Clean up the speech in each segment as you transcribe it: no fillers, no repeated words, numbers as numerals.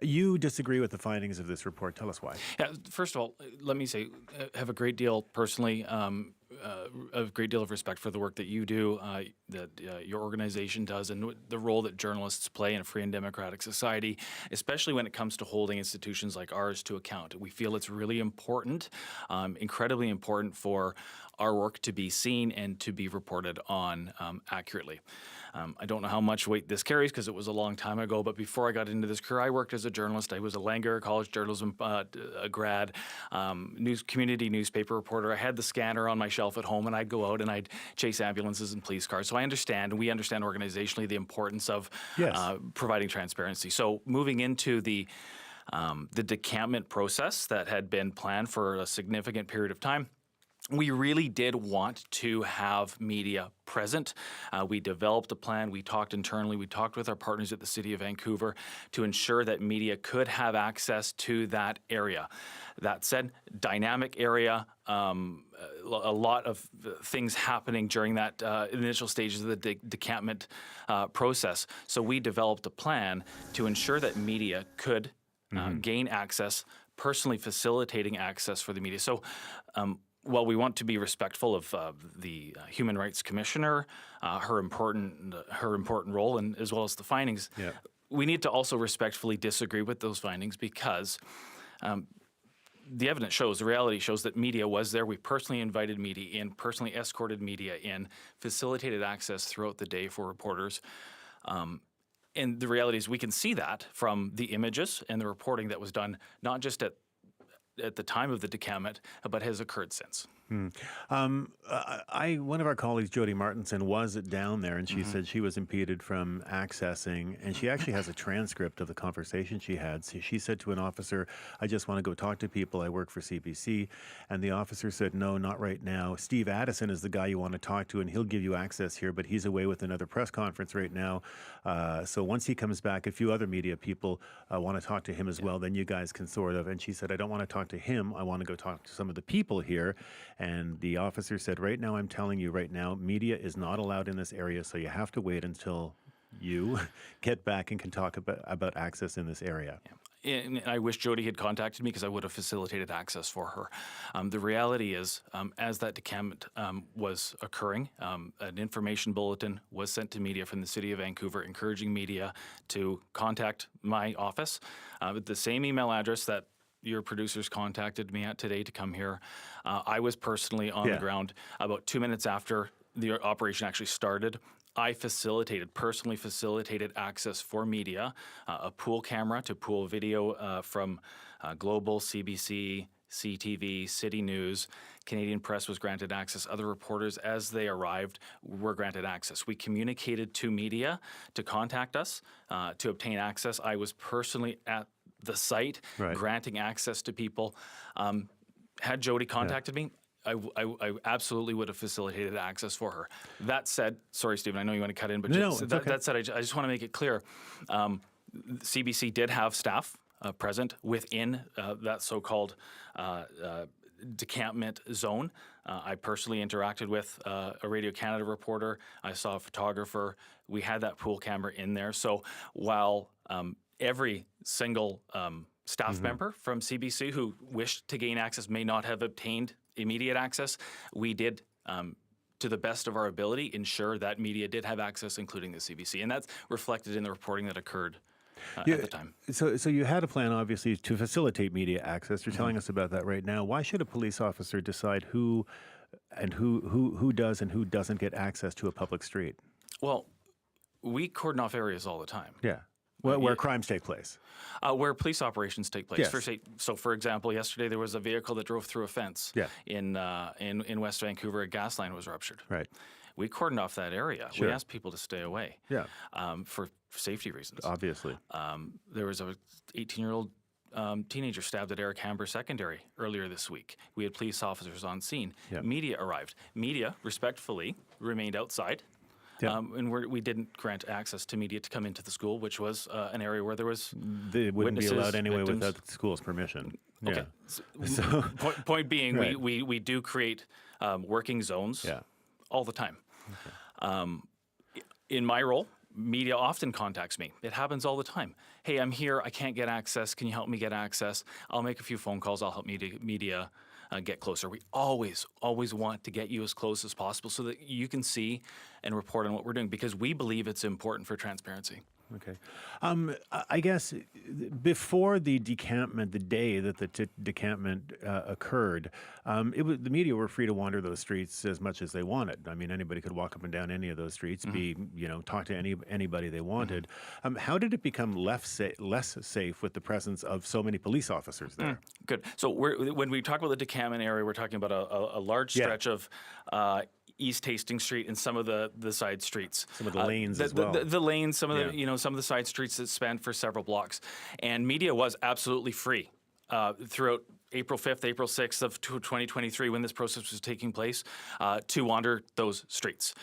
You disagree with the findings of this report. Tell us why. Yeah, first of all, let me say, I have a great deal personally, a great deal of respect for the work that you do, that your organization does, and the role that journalists play in a free and democratic society, especially when it comes to holding institutions like ours to account. We feel it's really important, incredibly important for our work to be seen and to be reported on accurately. I don't know how much weight this carries because it was a long time ago, but before I got into this career, I worked as a journalist. I was a Langer College journalism grad, community newspaper reporter. I had the scanner on my shelf at home, and I'd go out and I'd chase ambulances and police cars. So I understand, and we understand organizationally the importance of providing transparency. So moving into the decampment process that had been planned for a significant period of time, we really did want to have media present. We developed a plan. We talked internally. We talked with our partners at the City of Vancouver to ensure that media could have access to that area. That said, dynamic area, a lot of things happening during that initial stages of the decampment process. So we developed a plan to ensure that media could gain access, personally facilitating access for the media. So while we want to be respectful of the Human Rights Commissioner, her important role, and as well as the findings, we need to also respectfully disagree with those findings because the evidence shows, the reality shows that media was there. We personally invited media in, personally escorted media in, facilitated access throughout the day for reporters. And the reality is we can see that from the images and the reporting that was done, not just at the time of the decampment, but has occurred since. One of our colleagues, Jody Martinson, was down there, and she said she was impeded from accessing, and she actually has a transcript of the conversation she had. So she said to an officer, "I just want to go talk to people. I work for CBC." And the officer said, "No, not right now. Steve Addison is the guy you want to talk to, and he'll give you access here, but he's away with another press conference right now. So once he comes back, a few other media people want to talk to him as well, then you guys can sort of." And she said, "I don't want to talk to him. I want to go talk to some of the people here." And the officer said, "Right now, I'm telling you right now, media is not allowed in this area, so you have to wait until you get back and can talk about access in this area." And I wish Jody had contacted me because I would have facilitated access for her. The reality is, as that decampment was occurring, an information bulletin was sent to media from the City of Vancouver encouraging media to contact my office at the same email address that your producers contacted me at today to come here. I was personally on the ground about 2 minutes after the operation actually started. I personally facilitated access for media, a pool camera to pool video from Global, CBC, CTV, City News. Canadian Press was granted access. Other reporters, as they arrived, were granted access. We communicated to media to contact us to obtain access. I was personally at the site, granting access to people. Had Jody contacted me, I absolutely would have facilitated access for her. That said, sorry, Stephen, I know you want to cut in, but that said, I just want to make it clear. CBC did have staff present within that so-called decampment zone. I personally interacted with a Radio Canada reporter. I saw a photographer. We had that pool camera in there. So while every single staff member from CBC who wished to gain access may not have obtained immediate access, we did, to the best of our ability, ensure that media did have access, including the CBC. And that's reflected in the reporting that occurred at the time. So you had a plan, obviously, to facilitate media access. You're telling us about that right now. Why should a police officer decide who does and who doesn't get access to a public street? Well, we cordon off areas all the time. Yeah. Where crimes take place. Where police operations take place. Yes. So, for example, yesterday there was a vehicle that drove through a fence in West Vancouver. A gas line was ruptured. Right. We cordoned off that area. Sure. We asked people to stay away for safety reasons. Obviously. There was a 18-year-old teenager stabbed at Eric Hamber Secondary earlier this week. We had police officers on scene. Media arrived. Media, respectfully, remained outside. And we didn't grant access to media to come into the school, which was an area where there was they wouldn't be allowed anyway without the school's permission. Okay. So point being, we do create working zones all the time. Okay. In my role, media often contacts me. It happens all the time. Hey, I'm here. I can't get access. Can you help me get access? I'll make a few phone calls. I'll help media get closer. We always want to get you as close as possible so that you can see and report on what we're doing, because we believe it's important for transparency. Okay. I guess before the decampment, the day that the decampment occurred, the media were free to wander those streets as much as they wanted. I mean, anybody could walk up and down any of those streets, talk to anybody they wanted. How did it become less safe with the presence of so many police officers there? Good. So when we talk about the decampment area, we're talking about a large stretch of East Hastings Street and some of the side streets. Some of the lanes as well. The lanes, some of some of the side streets that span for several blocks. And media was absolutely free throughout April 5th, April 6th of 2023, when this process was taking place, to wander those streets,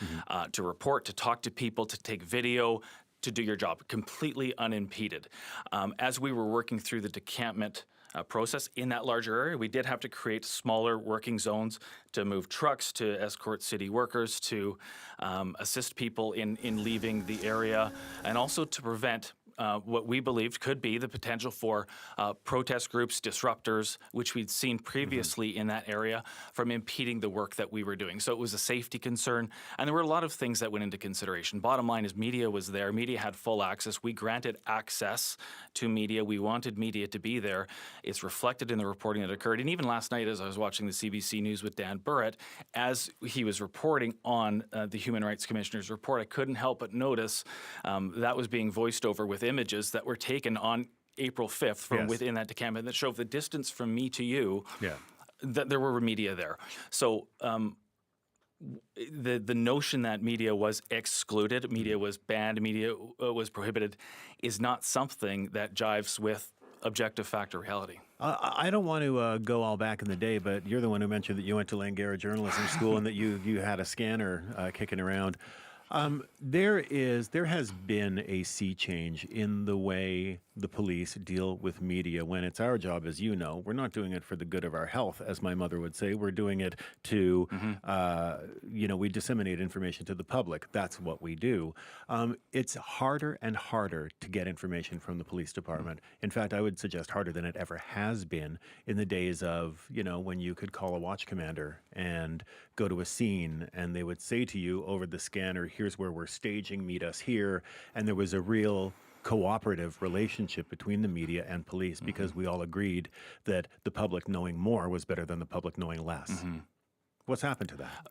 to report, to talk to people, to take video, to do your job completely unimpeded. As we were working through the decampment process in that larger area, we did have to create smaller working zones to move trucks, to escort city workers, to assist people in leaving the area, and also to prevent what we believed could be the potential for protest groups, disruptors, which we'd seen previously in that area, from impeding the work that we were doing. So it was a safety concern, and there were a lot of things that went into consideration. Bottom line is media was there. Media had full access. We granted access to media. We wanted media to be there. It's reflected in the reporting that occurred. And even last night, as I was watching the CBC News with Dan Burrett, as he was reporting on the Human Rights Commissioner's report, I couldn't help but notice that was being voiced over with images that were taken on April 5th from within that decampment that showed the distance from me to you, that there were media there. So the notion that media was excluded, media was banned, media was prohibited, is not something that jives with objective fact or reality. I don't want to go all back in the day, but you're the one who mentioned that you went to Langara Journalism School and that you had a scanner kicking around. There has been a sea change in the way the police deal with media when it's our job, as you know. We're not doing it for the good of our health, as my mother would say. We're doing it to, we disseminate information to the public. That's what we do. It's harder and harder to get information from the police department. In fact, I would suggest harder than it ever has been in the days of, when you could call a watch commander and go to a scene and they would say to you over the scanner, here's where we're staging, meet us here. And there was a real cooperative relationship between the media and police because we all agreed that the public knowing more was better than the public knowing less. What's happened to that?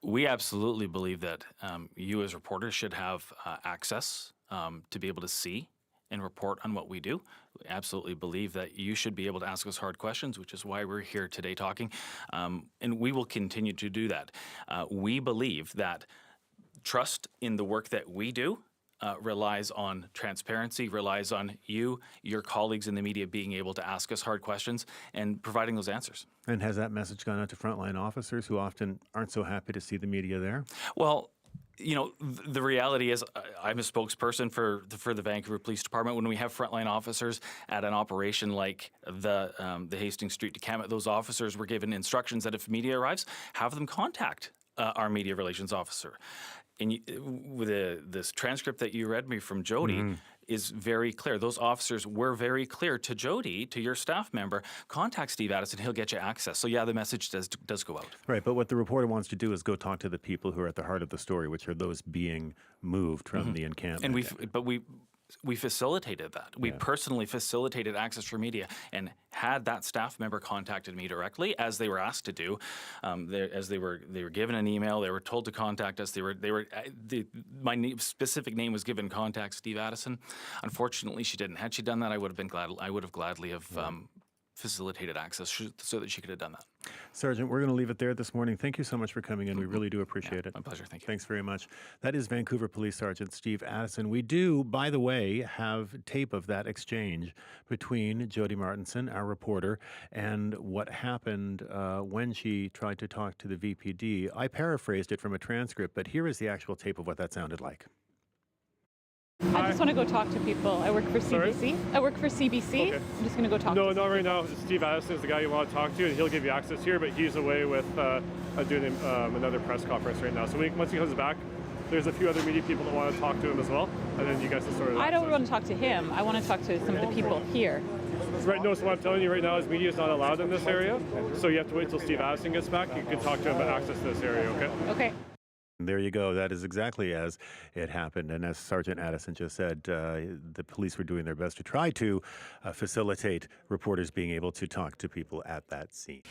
We absolutely believe that you as reporters should have access to be able to see and report on what we do. We absolutely believe that you should be able to ask us hard questions, which is why we're here today talking. And we will continue to do that. We believe that trust in the work that we do relies on transparency, relies on you, your colleagues in the media being able to ask us hard questions and providing those answers. And has that message gone out to frontline officers who often aren't so happy to see the media there? Well, the reality is I'm a spokesperson for the Vancouver Police Department. When we have frontline officers at an operation like the Hastings Street decampment, those officers were given instructions that if media arrives, have them contact our media relations officer. And with this transcript that you read me from Jody is very clear. Those officers were very clear to Jody, to your staff member, contact Steve Addison, he'll get you access. So yeah, the message does go out. Right, but what the reporter wants to do is go talk to the people who are at the heart of the story, which are those being moved from the encampment. And we facilitated that. We personally facilitated access for media and had that staff member contacted me directly, as they were asked to do. As they were given an email, they were told to contact us. My specific name was given, contact Steve Addison. Unfortunately, she didn't. Had she done that, I would have gladly have facilitated access so that she could have done that. Sergeant, we're going to leave it there this morning. Thank you so much for coming in. We really do appreciate it. My pleasure. Thank you. Thanks very much. That is Vancouver Police Sergeant Steve Addison. We do, by the way, have tape of that exchange between Jody Martinson, our reporter, and what happened when she tried to talk to the VPD. I paraphrased it from a transcript, but here is the actual tape of what that sounded like. I just want to go talk to people. I work for CBC. Sorry? I work for CBC. Okay. I'm just going to go talk to No, not right now. Steve Addison is the guy you want to talk to, and he'll give you access here, but he's away with doing another press conference right now. So once he comes back, there's a few other media people that want to talk to him as well. and then you guys can sort of. I don't want to talk to him. I want to talk to some of the people here. Right, no, so what I'm telling you right now is media is not allowed in this area, so you have to wait till Steve Addison gets back. You can talk to him about access to this area, okay? Okay. There you go. That is exactly as it happened. And as Sergeant Addison just said, the police were doing their best to try to facilitate reporters being able to talk to people at that scene.